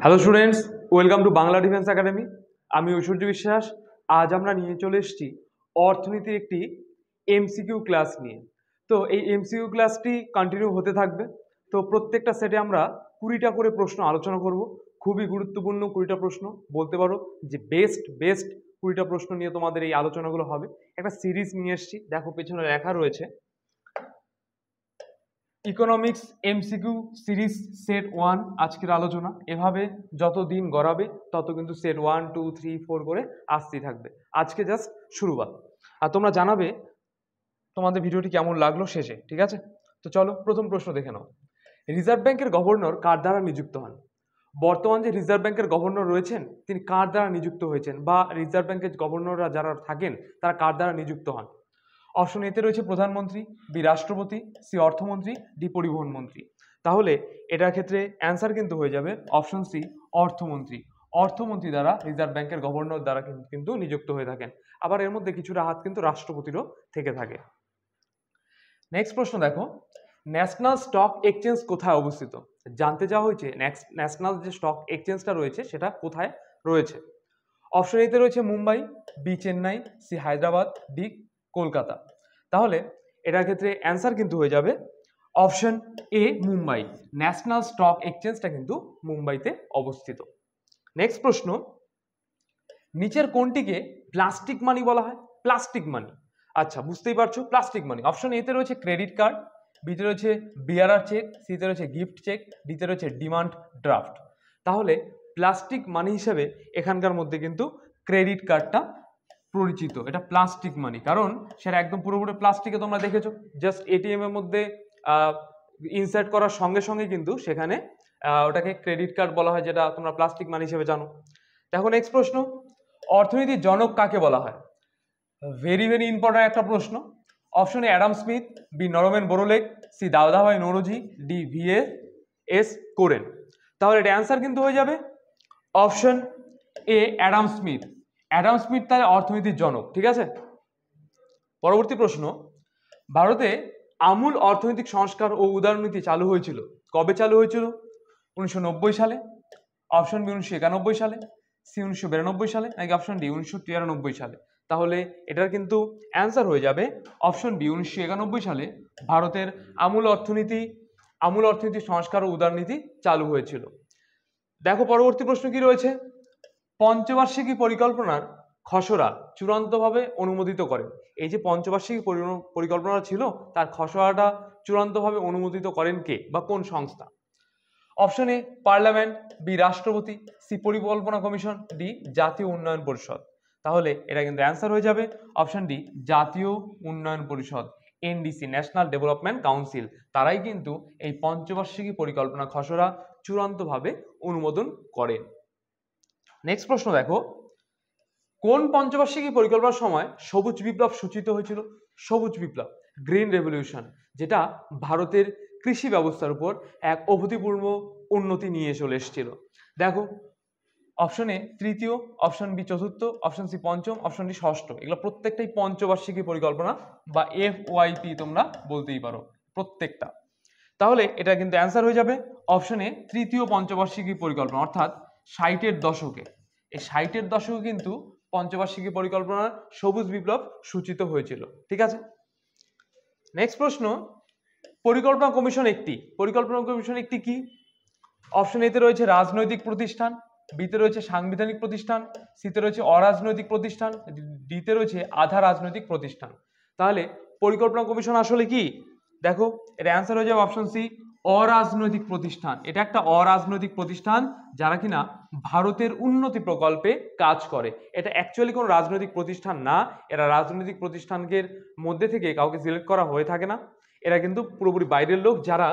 Hello students, welcome to Bangla defence academy. আমি ঐশ্বর্য বিশ্বাস। আজ আমরা নিয়ে চলে এসেছি অর্থনীতির একটি এমসিকিউ ক্লাস নিয়ে। তো এই এমসিকিউ ক্লাসটি কন্টিনিউ হতে থাকবে। তো প্রত্যেকটা সেটে আমরা 20টা করে প্রশ্ন আলোচনা করব। খুবই গুরুত্বপূর্ণ 20টা প্রশ্ন, বলতে পারো যে বেস্ট 20টা প্রশ্ন নিয়ে তোমাদের এই আলোচনাগুলো হবে। একটা সিরিজ নিয়ে এসেছি, দেখো পেছনে লেখা রয়েছে ইকোনমিক্স এমসিকিউ সিরিজ সেট 1 আজকের আলোচনা। এভাবে যত দিন গড়াবে তত কিন্তু সেট 1, 2, 3, 4 করে আসতেই থাকবে। আজকে জাস্ট শুরুবাত। আর তোমরা জানাবে তোমাদের ভিডিওটি কেমন লাগলো শেষে, ঠিক আছে? তো চলো প্রথম প্রশ্ন দেখে নাও। রিজার্ভ ব্যাংকের গভর্নর কার দ্বারা নিযুক্ত হন? বর্তমান যে রিজার্ভ ব্যাংকের গভর্নর রয়েছেন তিনি কার দ্বারা নিযুক্ত হয়েছেন, বা রিজার্ভ ব্যাংকের গভর্নররা যারা থাকেন তারা কার দ্বারা নিযুক্ত হন? অপশন এতে রয়েছে প্রধানমন্ত্রী, বি রাষ্ট্রপতি, সি অর্থমন্ত্রী, ডি পরিবহন মন্ত্রী। তাহলে এটার ক্ষেত্রে অ্যান্সার কিন্তু হয়ে যাবে অপশন সি, অর্থমন্ত্রী। অর্থমন্ত্রী দ্বারা রিজার্ভ ব্যাংকের গভর্নর দ্বারা কিন্তু নিযুক্ত হয়ে থাকেন। আবার এর মধ্যে কিছুটা হাত কিন্তু রাষ্ট্রপতিরও থেকে থাকে। নেক্সট প্রশ্ন দেখো, ন্যাশনাল স্টক এক্সচেঞ্জ কোথায় অবস্থিত? জানতে চাওয়া হয়েছে ন্যাশনাল যে স্টক এক্সচেঞ্জটা রয়েছে সেটা কোথায় রয়েছে। অপশন এতে রয়েছে Mumbai, B Chennai, C Hyderabad, D Kolkata. তাহলে এটার ক্ষেত্রে অ্যান্সার কিন্তু হয়ে যাবে option A, Mumbai. National stock এক্সচেঞ্জটা কিন্তু মুম্বাইতে অবস্থিত। নেক্সট প্রশ্ন, নিচের কোনটিকে প্লাস্টিক মানি বলা হয়? প্লাস্টিক মানি, আচ্ছা বুঝতেই পারছো প্লাস্টিক মানি। অপশন এতে রয়েছে ক্রেডিট কার্ড, বিতে রয়েছে বিয়ারার চেক, সিতে রয়েছে গিফট চেক, ডিতে রয়েছে ডিমান্ড ড্রাফট। তাহলে প্লাস্টিক মানি হিসেবে এখানকার মধ্যে কিন্তু ক্রেডিট কার্ডটা পরিচিত। এটা প্লাস্টিক মানি, কারণ সেটা একদম পুরোপুরি প্লাস্টিকে তোমরা দেখেছো, জাস্ট এটিএম এর মধ্যে ইনসার্ট করার সঙ্গে সঙ্গে কিন্তু সেখানে ওটাকে ক্রেডিট কার্ড বলা হয়, যেটা তোমরা প্লাস্টিক মানি হিসেবে জানো। দেখো নেক্সট প্রশ্ন, অর্থনীতির জনক কাকে বলা হয়? ভেরি ভেরি ইম্পর্টেন্ট একটা প্রশ্ন। Option A Adam Smith, B Norman Borlaug, C Dadabhai Naoroji, D VS কোরেন। তাহলে এটা অ্যান্সার কিন্তু হয়ে যাবে option A, Adam Smith. Adam Smith তার অর্থনীতির জনক, ঠিক আছে। পরবর্তী প্রশ্ন, ভারতে আমূল অর্থনৈতিক সংস্কার ও উদারনীতি চালু হয়েছিল কবে? চালু হয়েছিল 1990 সালে, অপশন বি 1991 সালে, সি 1992 সালে, নাকি অপশন ডি 1993 সালে। তাহলে এটার কিন্তু অ্যান্সার হয়ে যাবে অপশন বি, 1991 সালে ভারতের আমূল অর্থনীতি সংস্কার ও উদারনীতি চালু হয়েছিল। দেখো পরবর্তী প্রশ্ন কি রয়েছে, পঞ্চবার্ষিকী পরিকল্পনার খসড়া চূড়ান্তভাবে অনুমোদিত করেন। এই যে পঞ্চবার্ষিকী পরিকল্পনা ছিল তার খসড়াটা চূড়ান্তভাবে অনুমোদিত করেন কে বা কোন সংস্থা? অপশন এ পার্লামেন্ট, বি রাষ্ট্রপতি, সি পরিকল্পনা কমিশন, ডি জাতীয় উন্নয়ন পরিষদ। তাহলে এটা কিন্তু অ্যান্সার হয়ে যাবে অপশন ডি, জাতীয় উন্নয়ন পরিষদ, NDC, ন্যাশনাল ডেভেলপমেন্ট কাউন্সিল। তারাই কিন্তু এই পঞ্চবার্ষিকী পরিকল্পনা খসড়া চূড়ান্তভাবে অনুমোদন করেন। নেক্সট প্রশ্ন দেখো, কোন পঞ্চবার্ষিকী পরিকল্পনার সময় সবুজ বিপ্লব সূচিত হয়েছিল? সবুজ বিপ্লব, গ্রিন রেভলিউশন, যেটা ভারতের কৃষি ব্যবস্থার উপর এক অভূতপূর্ব উন্নতি নিয়ে চলে এসেছিল। দেখো অপশন এ তৃতীয়, অপশন বি চতুর্থ, অপশন সি পঞ্চম, অপশন ডি ষষ্ঠ। এগুলো প্রত্যেকটাই পঞ্চবার্ষিকী পরিকল্পনা বা FYP তোমরা বলতেই পারো প্রত্যেকটা। তাহলে এটা কিন্তু অ্যান্সার হয়ে যাবে অপশন এ, তৃতীয় পঞ্চবার্ষিকী পরিকল্পনা, অর্থাৎ 60-এর দশকে। এই 60-এর দশকে কিন্তু পঞ্চবার্ষিকী পরিকল্পনার সবুজ বিপ্লব সূচিত হয়েছিল, ঠিক আছে। নেক্সট প্রশ্ন, পরিকল্পনা কমিশন একটি কি? অপশন এতে রয়েছে রাজনৈতিক প্রতিষ্ঠান, বিতে রয়েছে সাংবিধানিক প্রতিষ্ঠান, সিতে রয়েছে অরাজনৈতিক প্রতিষ্ঠান, ডিতে রয়েছে আধা রাজনৈতিক প্রতিষ্ঠান। তাহলে পরিকল্পনা কমিশন আসলে কি? দেখো এর অ্যান্সার হয়ে যাবে অপশন সি, অরাজনৈতিক প্রতিষ্ঠান। এটা একটা অরাজনৈতিক প্রতিষ্ঠান যারা কিনা ভারতের উন্নতি প্রকল্পে কাজ করে। এটা অ্যাকচুয়ালি কোনো রাজনৈতিক প্রতিষ্ঠান না, এরা রাজনৈতিক প্রতিষ্ঠানের মধ্যে থেকে কাউকে সিলেক্ট করা হয়ে থাকে না। এরা কিন্তু পুরোপুরি বাইরের লোক, যারা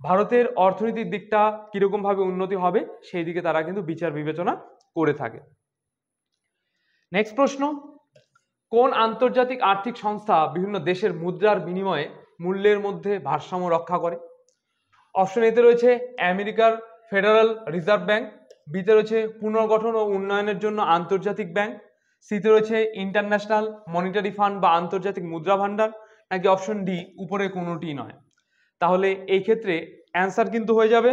ভারতের অর্থনৈতিক দিকটা কিরকম ভাবে উন্নতি হবে সেই দিকে তারা কিন্তু বিচার বিবেচনা করে থাকে। নেক্সট প্রশ্ন, কোন আন্তর্জাতিক আর্থিক সংস্থা বিভিন্ন দেশের মুদ্রার বিনিময়ে মূল্যের মধ্যে ভারসাম্য রক্ষা করে? অপশন এতে রয়েছে আমেরিকার ফেডারেল রিজার্ভ ব্যাংক, বিতে রয়েছে পুনর্গঠন ও উন্নয়নের জন্য আন্তর্জাতিক ব্যাংক, সিতে রয়েছে ইন্টারন্যাশনাল মনিটারি ফান্ড বা আন্তর্জাতিক মুদ্রা ভান্ডার, নাকি অপশন ডি উপরে কোনোটি নয়। তাহলে এই ক্ষেত্রে অ্যান্সার কিন্তু হয়ে যাবে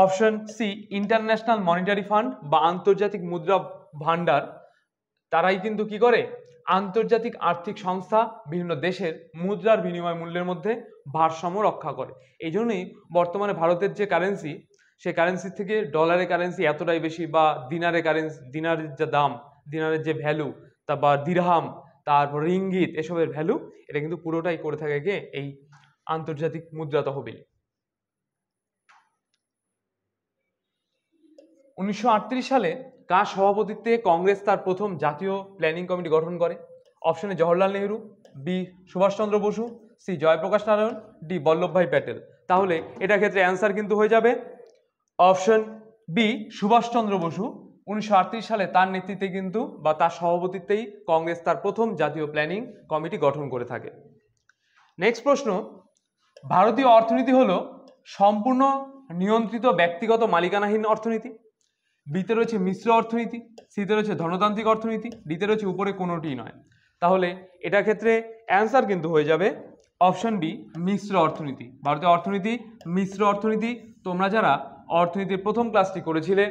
option C international monetary fund বা আন্তর্জাতিক মুদ্রা ভান্ডার, তারাই কিন্তু কি করে, আন্তর্জাতিক আর্থিক সংস্থা বিভিন্ন দেশের মুদ্রার বিনিময় মূল্যের মধ্যে ভারসাম্য রক্ষা করে। এই জন্যই বর্তমানে ভারতের যে কারেন্সি, সেই কারেন্সি থেকে ডলারের কারেন্সি এতটাই বেশি, বা দিনারের কারেন্সি, দিনারের যে দাম, দিনারের যে ভ্যালু, তা বা দিরহাম, তারপর রিঙ্গিত, এসবের ভ্যালু, এটা কিন্তু পুরোটাই করে থাকে গিয়ে এই আন্তর্জাতিক মুদ্রা তহবিল। 1938 সালে কার সভাপতিত্বে কংগ্রেস তার প্রথম জাতীয় প্ল্যানিং কমিটি গঠন করে? Option A Jawaharlal Nehru, B Subhash Chandra Bose, C Jayaprakash Narayan, D Vallabhbhai Patel. তাহলে এটা ক্ষেত্রে অ্যান্সার কিন্তু হয়ে যাবে অপশন বি সুভাষচন্দ্র বসু। 1938 সালে তার নেতৃত্বে কিন্তু বা তার সভাপতিত্বেই কংগ্রেস তার প্রথম জাতীয় প্ল্যানিং কমিটি গঠন করে থাকে। নেক্সট প্রশ্ন, ভারতীয় অর্থনীতি হলো সম্পূর্ণ নিয়ন্ত্রিত ব্যক্তিগত মালিকানাহীন অর্থনীতি, বিতে রয়েছে মিশ্র অর্থনীতি, সিতে রয়েছে ধনতান্ত্রিক অর্থনীতি, ডিতে রয়েছে উপরে কোনোটিই নয়। তাহলে এটা ক্ষেত্রে অ্যান্সার কিন্তু হয়ে যাবে অপশন বি মিশ্র অর্থনীতি। ভারতীয় অর্থনীতি মিশ্র অর্থনীতি। তোমরা যারা অর্থনীতির প্রথম ক্লাসটি করেছিলে,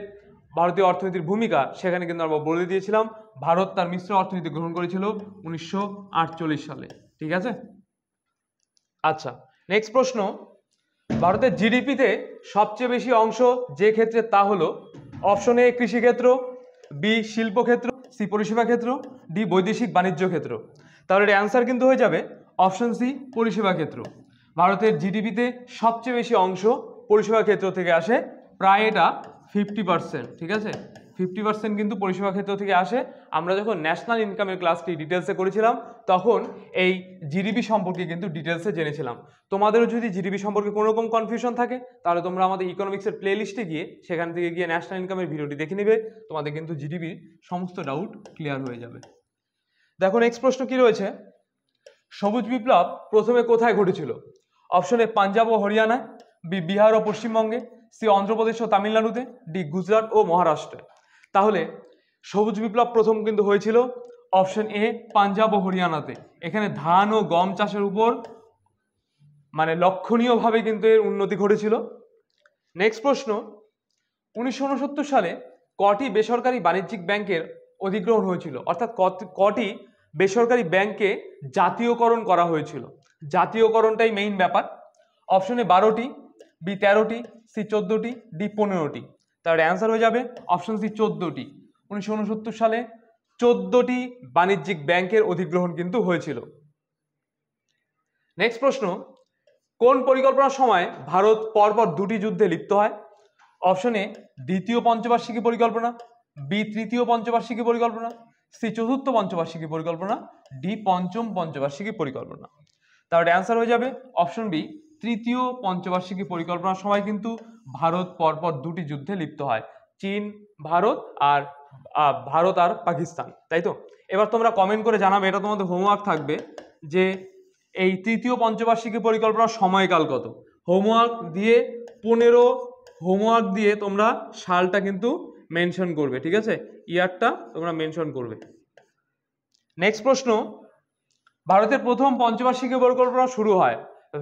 ভারতীয় অর্থনীতির ভূমিকা, সেখানে কিন্তু আমরা বলে দিয়েছিলাম ভারত তার মিশ্র অর্থনীতি গ্রহণ করেছিল 1948 সালে। ঠিক আছে, আচ্ছা নেক্সট প্রশ্ন, ভারতের জিডিপিতে সবচেয়ে বেশি অংশ যে ক্ষেত্রে, তা হলো অপশন এ কৃষিক্ষেত্র, বি শিল্পক্ষেত্র, সি পরিষেবা ক্ষেত্র, ডি বৈদেশিক বাণিজ্য ক্ষেত্র। তাহলে এর অ্যান্সার কিন্তু হয়ে যাবে অপশন সি পরিষেবা ক্ষেত্র। ভারতের জিডিপিতে সবচেয়ে বেশি অংশ পরিষেবা ক্ষেত্র থেকে আসে, প্রায় এটা 50%। ঠিক আছে, 50% কিন্তু পরিষেবা ক্ষেত্র থেকে আসে। আমরা যখন ন্যাশনাল ইনকামের ক্লাসটি ডিটেলসে করেছিলাম, তখন এই জিডিপি সম্পর্কে কিন্তু ডিটেলসে জেনেছিলাম। তোমাদেরও যদি জিডিপি সম্পর্কে কোনো রকম কনফিউশন থাকে, তাহলে তোমরা আমাদের ইকোনমিক্সের প্লে লিস্টে গিয়ে সেখান থেকে গিয়ে ন্যাশনাল ইনকামের ভিডিওটি দেখে নেবে, তোমাদের কিন্তু জিডিপির সমস্ত ডাউট ক্লিয়ার হয়ে যাবে। দেখো নেক্সট প্রশ্ন কি রয়েছে, সবুজ বিপ্লব প্রথমে কোথায় ঘটেছিল? Option A Punjab O হরিয়ানায়, B Bihar ও পশ্চিমবঙ্গে, সি অন্ধ্রপ্রদেশ ও তামিলনাড়ুতে, ডি গুজরাট ও মহারাষ্ট্রে। তাহলে সবুজ বিপ্লব প্রথম কিন্তু হয়েছিল অপশন এ পাঞ্জাব ও হরিয়ানাতে। এখানে ধান ও গম চাষের উপর মানে লক্ষণীয়ভাবে কিন্তু এর উন্নতি ঘটেছিল। নেক্সট প্রশ্ন, 1969 সালে কটি বেসরকারি বাণিজ্যিক ব্যাংকের অধিগ্রহণ হয়েছিল? অর্থাৎ কটি বেসরকারি ব্যাংককে জাতীয়করণ করা হয়েছিল? জাতীয়করণটাই মেইন ব্যাপার। অপশন এ 12টি, বি 13টি, সি 14টি, ডি 15টি। তার অ্যান্সার হয়ে যাবে অপশন সি 14টি। 1969 সালে 14টি বাণিজ্যিক ব্যাংকের অধিগ্রহণ কিন্তু হয়েছিল। নেক্সট প্রশ্ন, কোন পরিকল্পনার সময় ভারত পরপর দুটি যুদ্ধে লিপ্ত হয়? অপশন এ দ্বিতীয় পঞ্চবার্ষিকী পরিকল্পনা, বি তৃতীয় পঞ্চবার্ষিকী পরিকল্পনা, সি চতুর্থ পঞ্চবার্ষিকী পরিকল্পনা, ডি পঞ্চম পঞ্চবার্ষিকী পরিকল্পনা। তাহলে অ্যান্সার হয়ে যাবে অপশন বি তৃতীয় পঞ্চবার্ষিকী পরিকল্পনার সময় কিন্তু ভারত পরপর দুটি যুদ্ধে লিপ্ত হয়, চীন ভারত আর ভারত আর পাকিস্তান, তাই তো? এবার তোমরা কমেন্ট করে জানাবে, এটা তোমাদের হোমওয়ার্ক থাকবে, যে এই তৃতীয় পঞ্চবার্ষিকী পরিকল্পনার সময়কাল কত। হোমওয়ার্ক দিয়ে তোমরা সালটা কিন্তু মেনশন করবে। ঠিক আছে, ইয়ারটা তোমরা মেনশন করবে। নেক্সট প্রশ্ন, ভারতের প্রথম পঞ্চবার্ষিকী পরিকল্পনা শুরু হয়,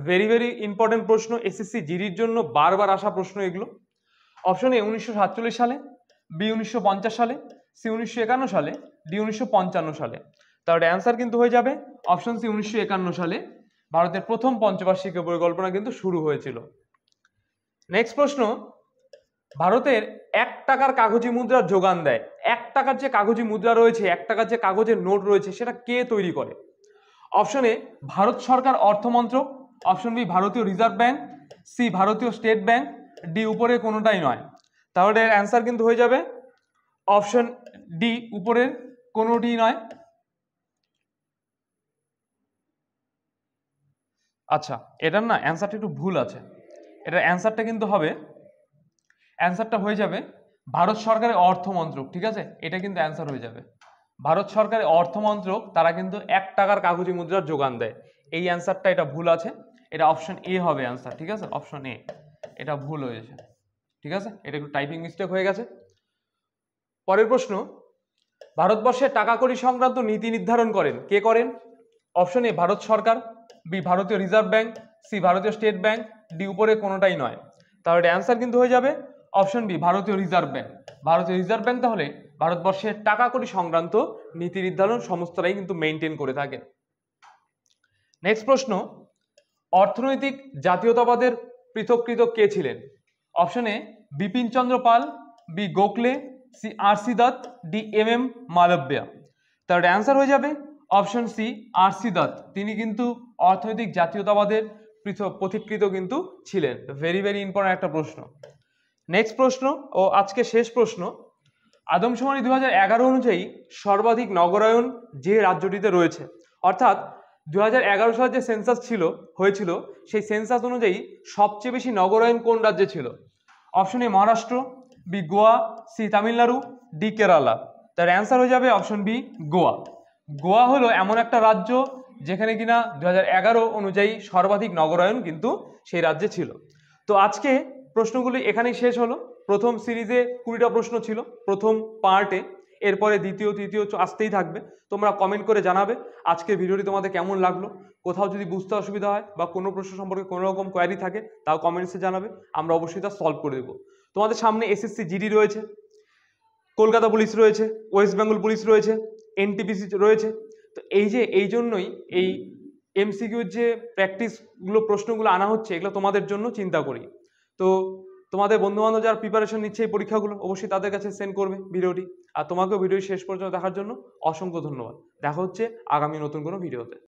ভেরি ভেরি ইম্পর্টেন্ট প্রশ্ন, এসএসসি জিডির জন্য বারবার আসা প্রশ্ন এগুলো। অপশন এ 1947 সালে, বি 1950 সালে, সি 1951 সালে, ডি 1955 সালে। তাহলে অ্যান্সার কিন্তু হয়ে যাবে অপশন সি 1951 সালে ভারতের প্রথম পঞ্চবার্ষিকী পরিকল্পনা কিন্তু শুরু হয়েছিল। নেক্সট প্রশ্ন, ভারতের 1 টাকার কাগজি মুদ্রার যোগান দেয়, 1 টাকার যে কাগজি মুদ্রা রয়েছে, 1 টাকার যে কাগজের নোট রয়েছে, সেটা কে তৈরি করে? অপশন এ ভারত সরকার অর্থ মন্ত্রক, অপশন বি ভারতীয় রিজার্ভ ব্যাংক, সি ভারতীয় স্টেট ব্যাংক, ডি উপরে কোনোটাই নয়। তাহলে এর অ্যান্সার কিন্তু হয়ে যাবে অপশন ডি উপরের কোনোটি নয়। আচ্ছা, এটার না অ্যান্সারটা একটু ভুল আছে, এটার অ্যান্সারটা কিন্তু হবে, অ্যান্সারটা হয়ে যাবে ভারত সরকারের অর্থ মন্ত্রক। ঠিক আছে, এটা কিন্তু অ্যান্সার হয়ে যাবে ভারত সরকারের অর্থ মন্ত্রক, তারা কিন্তু 1 টাকার কাগজি মুদ্রার যোগান দেয়। এই অ্যান্সারটা এটা ভুল আছে, এটা অপশন এ হবে অ্যান্সার। ঠিক আছে, অপশন এ, এটা ভুল হয়েছে। ঠিক আছে, এটা একটু টাইপিং মিস্টেক হয়ে গেছে। পরের প্রশ্ন, ভারতবর্ষের টাকা কড়ি সংক্রান্ত নীতি নির্ধারণ করেন কে করেন? অপশন এ ভারত সরকার, বি ভারতীয় রিজার্ভ ব্যাংক, সি ভারতীয় স্টেট ব্যাংক, ডি উপরে কোনোটাই নয়। তাহলে অ্যান্সার কিন্তু হয়ে যাবে অপশন বি ভারতীয় রিজার্ভ ব্যাংক। ভারতীয় রিজার্ভ ব্যাংক তাহলে ভারতবর্ষের টাকা কড়ি সংক্রান্ত নীতি নির্ধারণ সমস্তটাই কিন্তু মেনটেন করে থাকে। নেক্সট প্রশ্ন, অর্থনৈতিক জাতীয়তাবাদের পৃথককৃত কে ছিলেন? Option A Bipin Chandra Pal, B Gokhale, C R C. Dutt, D M M. Malaviya. তার অ্যান্সার হয়ে যাবে অপশন সি আর.সি. দত্ত। তিনি কিন্তু অর্থনৈতিক জাতীয়তাবাদের পথিকৃত কিন্তু ছিলেন। ভেরি ভেরি ইম্পর্টেন্ট একটা প্রশ্ন। নেক্সট প্রশ্ন ও আজকে শেষ প্রশ্ন, আদমশুমারি 2011 অনুযায়ী সর্বাধিক নগরায়ন যে রাজ্যটিতে রয়েছে, অর্থাৎ 2011 সালে যে সেন্সাস হয়েছিল সেই সেন্সাস অনুযায়ী সবচেয়ে বেশি নগরায়ন কোন রাজ্যে ছিল? Option A Maharashtra, B Goa, C Tamil Nadu, D Kerala. তার অ্যান্সার হয়ে যাবে অপশন বি গোয়া। গোয়া হলো এমন একটা রাজ্য যেখানে কিনা 2011 অনুযায়ী সর্বাধিক নগরায়ন কিন্তু সেই রাজ্যে ছিল। তো আজকে প্রশ্নগুলি এখানেই শেষ হলো। প্রথম সিরিজে 20টা প্রশ্ন ছিল প্রথম পার্টে, এরপরে দ্বিতীয় তৃতীয় আসতেই থাকবে। তোমরা কমেন্ট করে জানাবে আজকের ভিডিওটি তোমাদের কেমন লাগলো। কোথাও যদি বুঝতে অসুবিধা হয় বা কোনো প্রশ্ন সম্পর্কে কোনো রকম কোয়ারি থাকে তাও কমেন্টসে জানাবে, আমরা অবশ্যই তা সলভ করে দেবো। তোমাদের সামনে এসএসসি জিডি রয়েছে, কলকাতা পুলিশ রয়েছে, ওয়েস্ট বেঙ্গল পুলিশ রয়েছে, এনটিপিসি রয়েছে। তো এই জন্যই এই এমসিকিউর যে প্র্যাকটিসগুলো প্রশ্নগুলো আনা হচ্ছে এগুলো তোমাদের জন্য চিন্তা করি। তো তোমাদের বন্ধুবান্ধব যারা প্রিপারেশন নিচ্ছে এই পরীক্ষাগুলো অবশ্যই তাদের কাছে সেন্ড করবে ভিডিওটি। আর তোমাকেও ভিডিও শেষ পর্যন্ত দেখার জন্য অসংখ্য ধন্যবাদ। দেখা হচ্ছে আগামী নতুন কোনো ভিডিওতে।